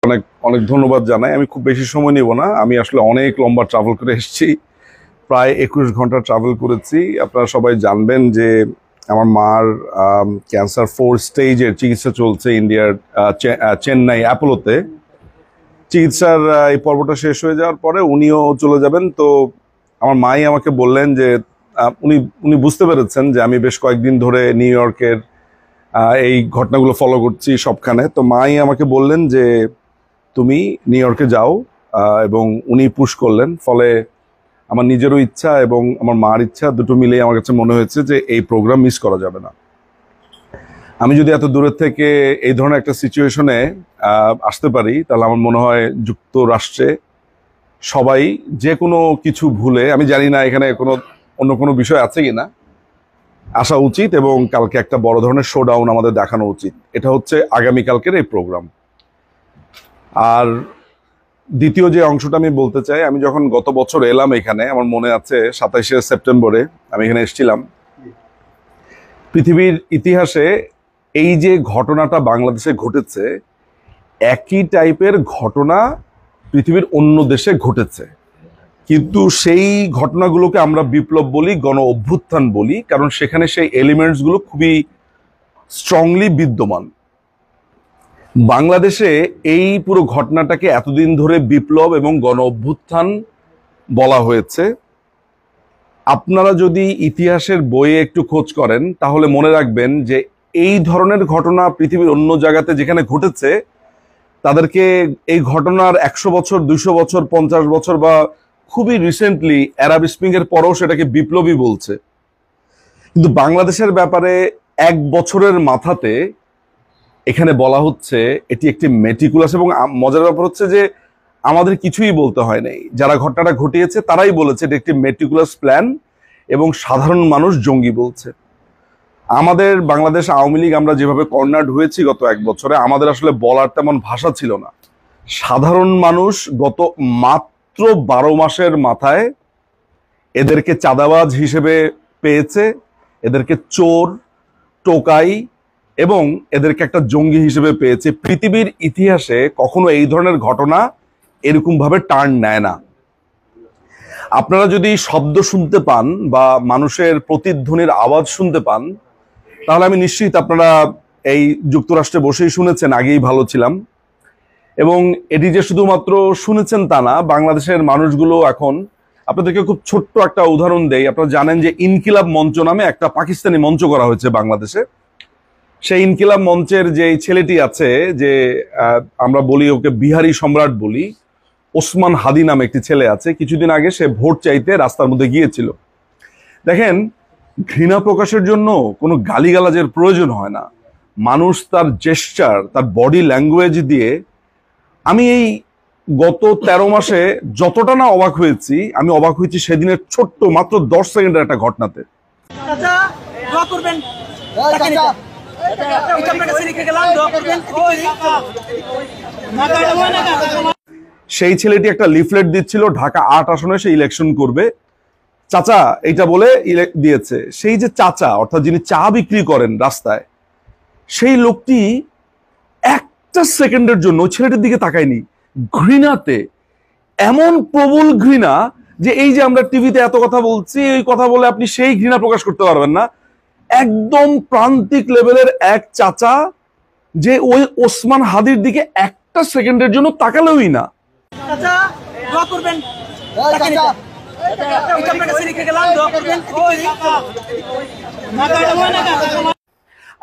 অনেক অনেক ধন্যবাদ জানাই। আমি খুব বেশি সময় নেব না। আমি আসলে অনেক লম্বা ট্রাভেল করে এসেছি, প্রায় 21 ঘন্টা ট্রাভেল করেছি। আপনারা সবাই জানবেন যে আমার মার ক্যান্সার 4 স্টেজের চিকিৎসা চলছে ইন্ডিয়ার চেন্নাই অ্যাপোলোতে। চিকিৎসার এই পর্বটা শেষ হয়ে যাওয়ার পরে উনিও চলে যাবেন। তো আমার মাই আমাকে বললেন যে উনি বুঝতে পেরেছেন যে আমি বেশ কয়েকদিন ধরে নিউ ইয়র্কের এই ঘটনাগুলো ফলো করছি সবখানে। তো মাই আমাকে বললেন যে তুমি নিউ ইয়র্কে যাও, এবং উনি পুশ করলেন। ফলে আমার নিজেরও ইচ্ছা এবং আমার মার ইচ্ছা দুটো মিলেই আমার কাছে মনে হয়েছে যে এই প্রোগ্রাম মিস করা যাবে না। আমি যদি এত দূরের থেকে এই ধরনের একটা সিচুয়েশনে আসতে পারি, তাহলে আমার মনে হয় যুক্তরাষ্ট্রে সবাই যে কোনো কিছু ভুলে, আমি জানি না এখানে অন্য কোনো বিষয় আছে কিনা, আসা উচিত এবং কালকে একটা বড় ধরনের শোডাউন আমাদের দেখানো উচিত। এটা হচ্ছে আগামীকালকের এই প্রোগ্রাম। আর দ্বিতীয় যে অংশটা আমি বলতে চাই, আমি যখন গত বছর এলাম এখানে, আমার মনে আছে 27শে সেপ্টেম্বরে আমি এখানে এসেছিলাম। পৃথিবীর ইতিহাসে এই যে ঘটনাটা বাংলাদেশে ঘটেছে, একই টাইপের ঘটনা পৃথিবীর অন্য দেশে ঘটেছে, কিন্তু সেই ঘটনাগুলোকে আমরা বিপ্লব বলি, গণ অভ্যুত্থান বলি, কারণ সেখানে সেই এলিমেন্টসগুলো খুবই স্ট্রংলি বিদ্যমান। বাংলাদেশে এই পুরো ঘটনাটাকে এতদিন ধরে বিপ্লব এবং গণ অভ্যুত্থান বলা হয়েছে। আপনারা যদি ইতিহাসের বইয়ে একটু খোঁজ করেন তাহলে মনে রাখবেন যে এই ধরনের ঘটনা পৃথিবীর অন্য জায়গাতে যেখানে ঘটেছে, তাদেরকে এই ঘটনার 100 বছর, 200 বছর, 50 বছর বা খুবই রিসেন্টলি অ্যারাব স্প্রিং এর পরেও সেটাকে বিপ্লবী বলছে। কিন্তু বাংলাদেশের ব্যাপারে 1 বছরের মাথাতে এখানে বলা হচ্ছে এটি একটি মেটিকুলাস, এবং মজার ব্যাপার হচ্ছে যে আমাদের কিছুই বলতে হয় নাই। যারা ঘটনাটা ঘটিয়েছে তারাই বলেছে এটি একটি মেটিকুলাস প্ল্যান, এবং সাধারণ মানুষ জঙ্গি বলছে। আমাদের বাংলাদেশ আওয়ামী লীগ আমরা যেভাবে কর্নার্ড হয়েছি গত 1 বছরে, আমাদের আসলে বলার তেমন ভাষা ছিল না। সাধারণ মানুষ গত মাত্র 12 মাসের মাথায় এদেরকে চাঁদাবাজ হিসেবে পেয়েছে, এদেরকে চোর, টোকাই এবং এদেরকে একটা জঙ্গি হিসেবে পেয়েছে। পৃথিবীর ইতিহাসে কখনো এই ধরনের ঘটনা এরকম ভাবে টার্ন নেয় না। আপনারা যদি শব্দ শুনতে পান বা মানুষের প্রতিধ্বনির আওয়াজ শুনতে পান, তাহলে আমি নিশ্চিত আপনারা এই যুক্তরাষ্ট্রে বসেই শুনেছেন, আগেই ভালো ছিলাম। এবং এটি যে শুধুমাত্র শুনেছেন তা না, বাংলাদেশের মানুষগুলো এখন, আপনাদেরকে খুব ছোট্ট একটা উদাহরণ দেই। আপনারা জানেন যে ইনকিলাব মঞ্চ নামে একটা পাকিস্তানি মঞ্চ করা হয়েছে বাংলাদেশে। সেই ইনকিলাব মঞ্চের যে ছেলেটি আছে, যে আমরা বলি ওকে বিহারি সম্রাট বলি, ওসমান হাদি নামে একটি ছেলে আছে। কিছুদিন আগে সে ভোট চাইতে রাস্তার মধ্যে গিয়েছিল। দেখেন, ঘৃণা প্রকাশের জন্য কোনো গালিগালাজের প্রয়োজন হয় না। মানুষ তার জেস্চার, তার বডি ল্যাঙ্গুয়েজ দিয়ে, আমি এই গত 13 মাসে যতটা না অবাক হয়েছি, আমি অবাক হয়েছি সেদিনের ছোট্ট মাত্র 10 সেকেন্ডের একটা ঘটনাতে। সেই ছেলেটি একটা লিফলেট দিচ্ছিল, ঢাকা 8 আসনে সে ইলেকশন করবে, চাচা এইটা বলে দিয়েছে। সেই যে চাচা, অর্থাৎ যিনি চা বিক্রি করেন রাস্তায়, সেই লোকটি একটা সেকেন্ডের জন্য ছেলেটির দিকে তাকায়নি। ঘৃণাতে, এমন প্রবল ঘৃণা যে এই যে আমরা টিভিতে এত কথা বলছি, এই কথা বলে আপনি সেই ঘৃণা প্রকাশ করতে পারবেন না। একদম প্রান্তিক লেভেলের এক চাচা, যে ওই ওসমান হাদির দিকে একটা সেকেন্ডের জন্য তাকালোই না।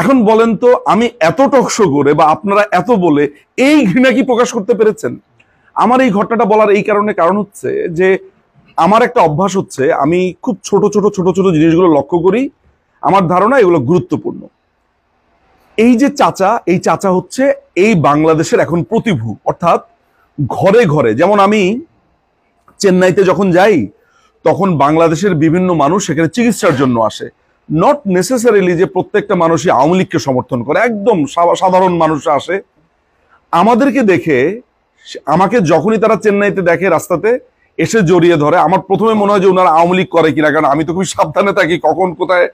এখন বলেন তো, আমি এত টকশো করে বা আপনারা এত বলে এই ঘৃণা কি প্রকাশ করতে পেরেছেন? আমার এই ঘটনাটা বলার এই কারণ হচ্ছে যে আমার একটা অভ্যাস হচ্ছে, আমি খুব ছোট ছোট জিনিসগুলো লক্ষ্য করি। আমার ধারণা এগুলো গুরুত্বপূর্ণ। এই যে চাচা, এই চাচা হচ্ছে এই বাংলাদেশের এখন প্রতিভূ, অর্থাৎ ঘরে ঘরে। যেমন আমি চেন্নাইতে যখন যাই, তখন বাংলাদেশের বিভিন্ন মানুষ সেখানে চিকিৎসার জন্য আসে। নট নেসেসারিলি যে প্রত্যেকটা মানুষই আওয়ামী লীগকে সমর্থন করে, একদম সাধারণ মানুষ আসে। আমাদেরকে দেখে, আমাকে যখনই তারা চেন্নাইতে দেখে রাস্তাতে, এসে জড়িয়ে ধরে। আমার প্রথমে মনে হয় যে ওনারা আওয়ামী লীগ করে কিনা, কারণ আমি তো খুবই সাবধানে থাকি কখন কোথায়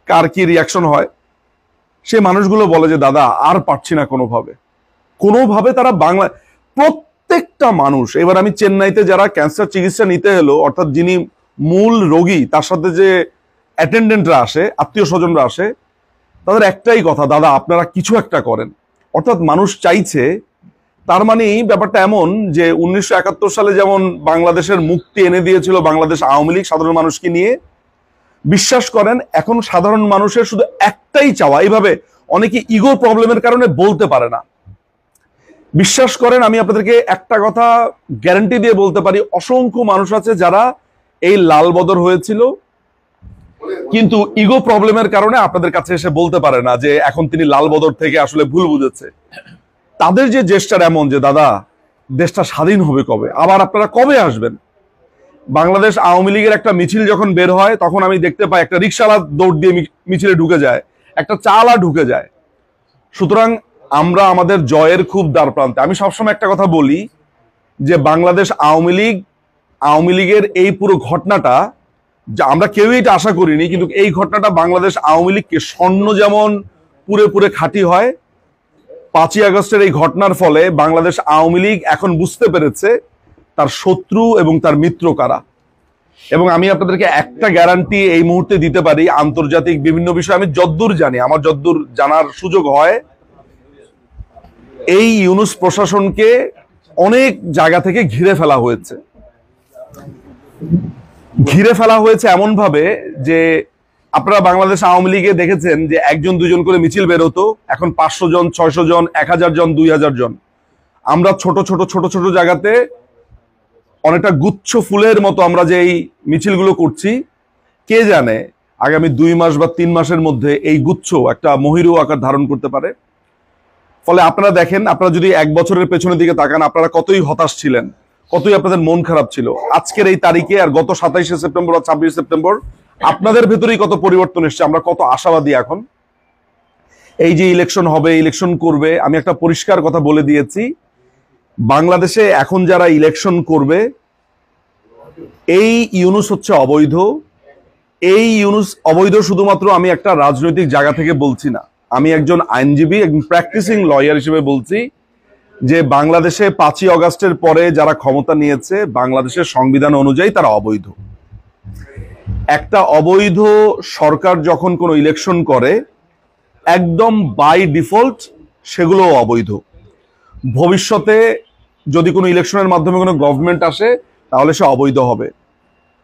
কার কি রিয়াকশন হয়। সে মানুষগুলো বলে যে দাদা আর পারছি না কোনোভাবে। তারা বাংলা প্রত্যেকটা মানুষ, এবার আমি চেন্নাইতে যারা ক্যান্সার চিকিৎসা নিতে এলো, অর্থাৎ যিনি মূল রোগী তার সাথে যে অ্যাটেন্ডেন্টরা আসে, আত্মীয় স্বজনরা আসে, তাদের একটাই কথা, দাদা আপনারা কিছু একটা করেন। অর্থাৎ মানুষ চাইছে, তার মানে ব্যাপারটা এমন যে 1971 সালে যেমন বাংলাদেশের মুক্তি এনে দিয়েছিল বাংলাদেশ আওয়ামী লীগ সাধারণ মানুষকে নিয়ে, বিশ্বাস করেন এখন সাধারণ মানুষের শুধু একটাই চাওয়া, এইভাবে অনেকে ইগো প্রবলেমের কারণে বলতে পারে না। বিশ্বাস করেন আমি আপনাদেরকে একটা কথা গ্যারান্টি দিয়ে বলতে পারি, অসংখ্য মানুষ আছে যারা এই লাল বদর হয়েছিল কিন্তু ইগো প্রবলেমের কারণে আপনাদের কাছে এসে বলতে পারে না যে এখন তিনি লাল বদর থেকে আসলে ভুল বুঝেছে। তাদের যে জেস্টার এমন যে দাদা দেশটা স্বাধীন হবে কবে, আবার আপনারা কবে আসবেন। বাংলাদেশ আওয়ামী লীগের একটা মিছিল যখন বের হয় তখন আমি দেখতে পাই একটা রিকশাওয়ালা দৌড় দিয়ে মিছিলে ঢুকে যায়, একটা চালা ঢুকে যায়। সুতরাং আমরা আমাদের জয়ের খুব দ্বার প্রান্তে। আমি সবসময় একটা কথা বলি যে বাংলাদেশ আওয়ামী লীগের এই পুরো ঘটনাটা, যা আমরা কেউই এটা আশা করিনি, কিন্তু এই ঘটনাটা বাংলাদেশ আওয়ামী লীগকে স্বর্ণ যেমন পুরে পুরে খাঁটি হয়, 5ই আগস্টের এই ঘটনার ফলে বাংলাদেশ আওয়ামী লীগ এখন বুঝতে পেরেছে তার শত্রু এবং তার মিত্র কারা। এবং আমি আপনাদেরকে একটা গ্যারান্টি এই মুহূর্তে দিতে পারি, আন্তর্জাতিক বিভিন্ন বিষয় আমি যদ্দূর জানি, আমার যদ্দূর জানার সুযোগ হয়, এই ইউনূস প্রশাসনকে অনেক জায়গা থেকে ঘিরে ফেলা হয়েছে এমন ভাবে যে আপনারা বাংলাদেশ আওয়ামী লীগে দেখেছেন যে 1 2 করে মিছিল বের হতো, এখন 500 জন 600 জন 1000 জন 2000 জন। আমরা ছোট ছোট জায়গাতে অনেকটা গুচ্ছ ফুলের মতো আমরা যে এই মিছিলগুলো করছি, কে জানে আগামী 2 মাস বা 3 মাসের মধ্যে এই গুচ্ছ একটা মহিরু আকার ধারণ করতে পারে। ফলে আপনারা দেখেন, আপনারা যদি 1 বছরের পেছনের দিকে তাকান, আপনারা কতই হতাশ ছিলেন, কতই আপনাদের মন খারাপ ছিল। আজকের এই তারিখে আর গত 27শে সেপ্টেম্বর আর 26 সেপ্টেম্বর আপনাদের ভেতরেই কত পরিবর্তন এসছে, আমরা কত আশাবাদী এখন। এই যে ইলেকশন হবে, ইলেকশন করবে, আমি একটা পরিষ্কার কথা বলে দিয়েছি, বাংলাদেশে এখন যারা ইলেকশন করবে এই ইউনূস হচ্ছে অবৈধ। এই ইউনূস অবৈধ শুধুমাত্র আমি একটা রাজনৈতিক জায়গা থেকে বলছি না, আমি একজন আইনজীবী, একজন প্র্যাকটিসিং লয়ার হিসেবে বলছি যে বাংলাদেশে 5ই আগস্টের পরে যারা ক্ষমতা নিয়েছে বাংলাদেশের সংবিধান অনুযায়ী তারা অবৈধ। একটা অবৈধ সরকার যখন কোনো ইলেকশন করে একদম বাই ডিফল্ট সেগুলো অবৈধ। ভবিষ্যতে যদি কোনো ইলেকশনের মাধ্যমে কোনো গভর্নমেন্ট আসে তাহলে সে অবৈধ হবে।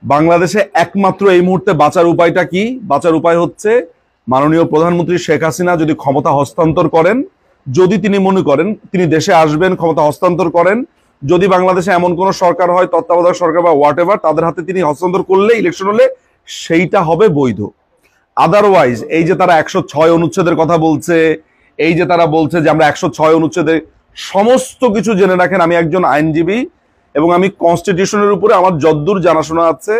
বাংলাদেশে একমাত্র এই মুহূর্তে বাঁচার উপায়টা কি? বাঁচার উপায় হচ্ছে মাননীয় প্রধানমন্ত্রী শেখ হাসিনা যদি ক্ষমতা হস্তান্তর করেন, যদি তিনি মনে করেন তিনি দেশে আসবেন, ক্ষমতা হস্তান্তর করেন, যদি বাংলাদেশে এমন কোন সরকার হয়, তত্ত্বাবধায়ক সরকার বা হোয়াট এভার, তাদের হাতে তিনি হস্তান্তর করলে, ইলেকশন হলে সেইটা হবে বৈধ। আদারওয়াইজ এই যে তারা 106 অনুচ্ছেদের কথা বলছে, এই যে তারা বলছে যে আমরা 106 অনুচ্ছেদে, সমস্ত কিছু জেনে রাখেন, আমি একজন আইনজীবী এবং আমি কনস্টিটিউশনের উপরে আমার যদ্দূর জানাশোনা আছে,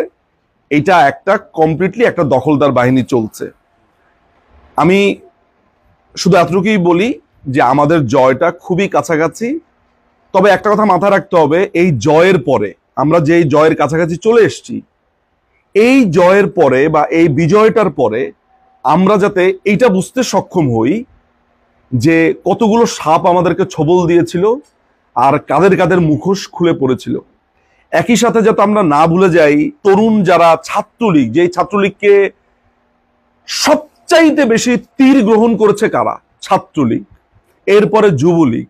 এটা একটা কমপ্লিটলি একটা দখলদার বাহিনী চলছে। আমি শুধু এতটুকুই বলি যে আমাদের জয়টা খুবই কাছাকাছি। তবে একটা কথা মাথায় রাখতে হবে, এই জয়ের পরে আমরা যে জয়ের কাছাকাছি চলে এসেছি, এই জয়ের পরে বা এই বিজয়টার পরে আমরা যাতে এইটা বুঝতে সক্ষম হই যে কতগুলো সাপ আমাদেরকে ছোবল দিয়েছিল আর কাদের কাদের মুখোশ খুলে পড়েছিল। একই সাথে যাতে আমরা না ভুলে যাই তরুণ যারা ছাত্রলীগ, যেই ছাত্রলীগকে সবচাইতে বেশি তীর গ্রহণ করেছে কারা? ছাত্রলীগ, এরপরে যুবলীগ,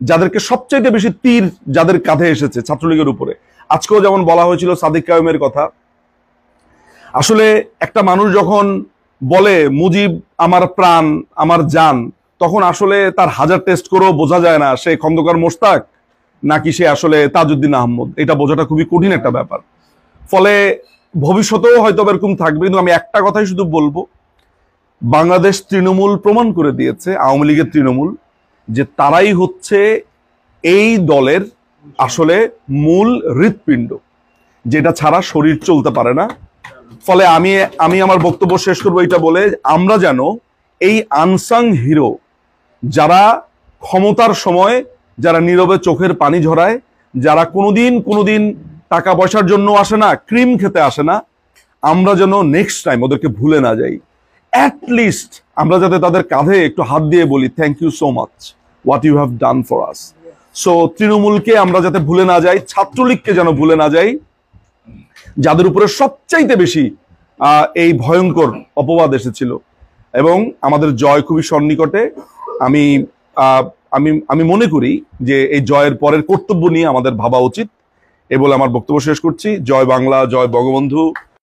যাদেরকে সবচাইতে বেশি তীর যাদের কাঁধে এসেছে ছাত্রলীগের উপরে। আজকেও যেমন বলা হয়েছিল সাদিক কায়েমের কথা। আসলে একটা মানুষ যখন বলে মুজিব আমার প্রাণ আমার জান, তখন আসলে তার 1000 টেস্ট করেও বোঝা যায় না সে খন্দকার মোশতাক নাকি সে আসলে তাজউদ্দিন আহমদ। এটা বোঝাটা খুবই কঠিন একটা ব্যাপার। ফলে ভবিষ্যতেও হয়তো এরকম থাকবে, কিন্তু আমি একটা কথাই শুধু বলবো, বাংলাদেশ তৃণমূল প্রমাণ করে দিয়েছে, আওয়ামী লীগের তৃণমূল, যে তারাই হচ্ছে এই দলের আসলে মূল হৃৎপিণ্ড, যেটা ছাড়া শরীর চলতে পারে না। ফলে আমি আমার বক্তব্য শেষ করবো এটা বলে, আমরা যেন এই আনসাং হিরো, যারা ক্ষমতার সময় যারা নীরবে চোখের পানি ঝরায়, যারা কোনোদিন টাকা পয়সার জন্য আসে না, ক্রিম খেতে আসে না, আমরা যেন নেক্সট টাইম ওদেরকে ভুলে না যাই। অ্যাটলিস্ট আমরা যাতে তাদের কাঁধে একটু হাত দিয়ে বলি thank you so much what you have done for us. So তৃণমূলকে আমরা যাতে ভুলে না যাই, ছাত্রলীগকে যেন ভুলে না যাই, যাদের উপরে সবচাইতে বেশি এই ভয়ঙ্কর অপবাদ এসেছিল, এবং আমাদের জয় খুবই সন্নিকটে। আমি আমি আমি মনে করি যে এই জয়ের পরের কর্তব্য নিয়ে আমাদের ভাবা উচিত। এই বলে আমার বক্তব্য শেষ করছি। জয় বাংলা, জয় বঙ্গবন্ধু।